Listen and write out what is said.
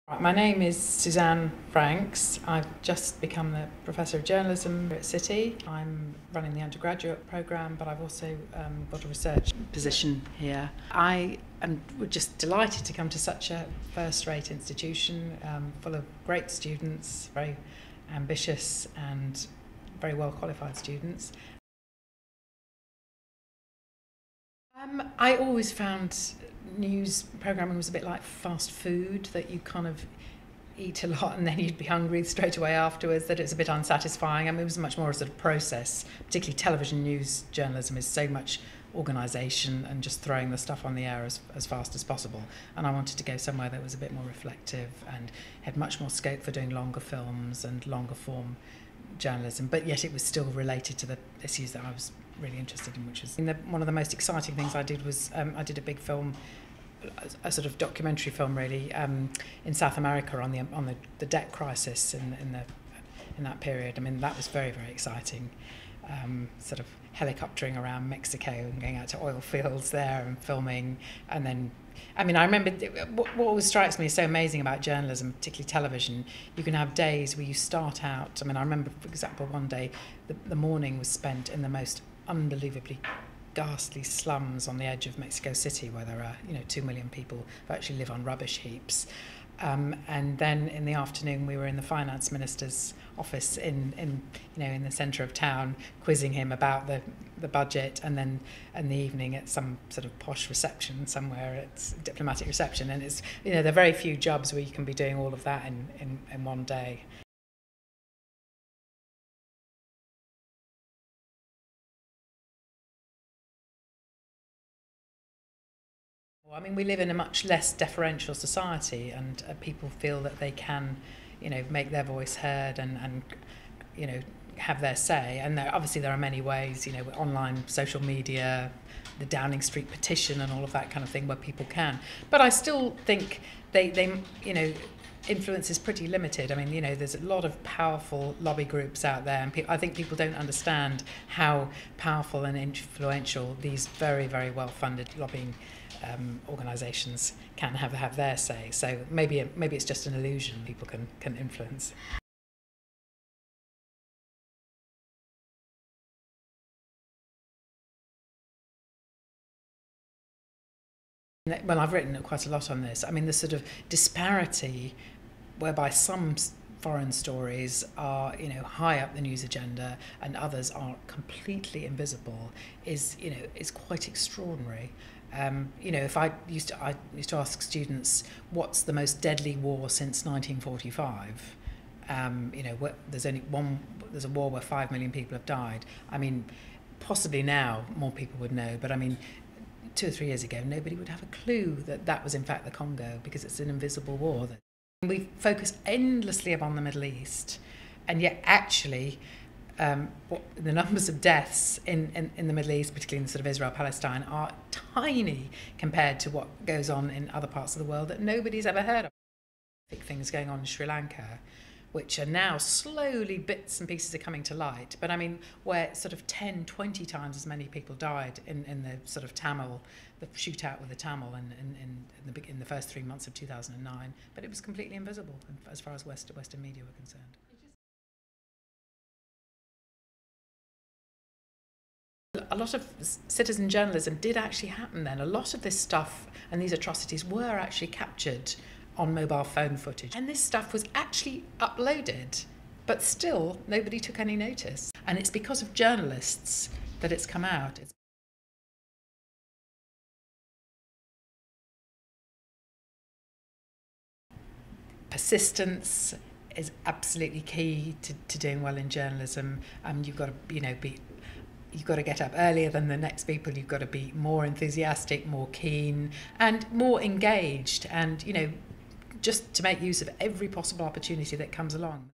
My name is Suzanne Franks. I've just become the Professor of Journalism at City. I'm running the undergraduate programme, but I've also got a research position here. I am just delighted to come to such a first-rate institution full of great students, very ambitious and very well-qualified students. I always found news programming was a bit like fast food, that you kind of eat a lot and then you'd be hungry straight away afterwards, that it's a bit unsatisfying. I mean, it was much more a sort of process. Particularly television news journalism is so much organisation and just throwing the stuff on the air as fast as possible. And I wanted to go somewhere that was a bit more reflective and had much more scope for doing longer films and longer form journalism, but yet it was still related to the issues that I was really interested in, which was one of the most exciting things I did was I did a big film, a sort of documentary film really, in South America on the debt crisis in that period. I mean, that was very, very exciting. Sort of helicoptering around Mexico and going out to oil fields there and filming. And then, I mean, I remember what always strikes me as so amazing about journalism, particularly television, you can have days where you start out. I mean, I remember, for example, one day the morning was spent in the most unbelievably ghastly slums on the edge of Mexico City, where there are 2 million people who actually live on rubbish heaps. And then in the afternoon we were in the finance minister's office in the centre of town, quizzing him about the budget, and then in the evening at some sort of posh reception somewhere, it's a diplomatic reception. And it's there are very few jobs where you can be doing all of that in one day. I mean, we live in a much less deferential society, and people feel that they can, make their voice heard and have their say. And obviously there are many ways, with online social media, the Downing Street petition and all of that kind of thing, where people can. But I still think they influence is pretty limited. I mean, there's a lot of powerful lobby groups out there, and I think people don't understand how powerful and influential these very, very well-funded lobbying organisations can have their say. So maybe it's just an illusion people can influence. Well, I've written quite a lot on this. I mean, the sort of disparity whereby some foreign stories are, high up the news agenda and others are completely invisible is quite extraordinary. If I used to ask students, what's the most deadly war since 1945? There's a war where 5 million people have died. I mean, possibly now more people would know, but I mean, 2 or 3 years ago, nobody would have a clue that was in fact the Congo, because it's an invisible war. We focus endlessly upon the Middle East, and yet actually the numbers of deaths in the Middle East, particularly in sort of Israel-Palestine, are tiny compared to what goes on in other parts of the world that nobody's ever heard of. Things going on in Sri Lanka, which are now slowly bits and pieces are coming to light. But I mean, where sort of 10, 20 times as many people died in the sort of Tamil, the shootout with the Tamil in the first 3 months of 2009, but it was completely invisible as far as Western media were concerned. A lot of citizen journalism did actually happen then. A lot of this stuff and these atrocities were actually captured on mobile phone footage. And this stuff was actually uploaded, but still nobody took any notice. And it's because of journalists that it's come out. Persistence is absolutely key to doing well in journalism. You've got to, you've got to get up earlier than the next people. You've got to be more enthusiastic, more keen, and more engaged. And just to make use of every possible opportunity that comes along.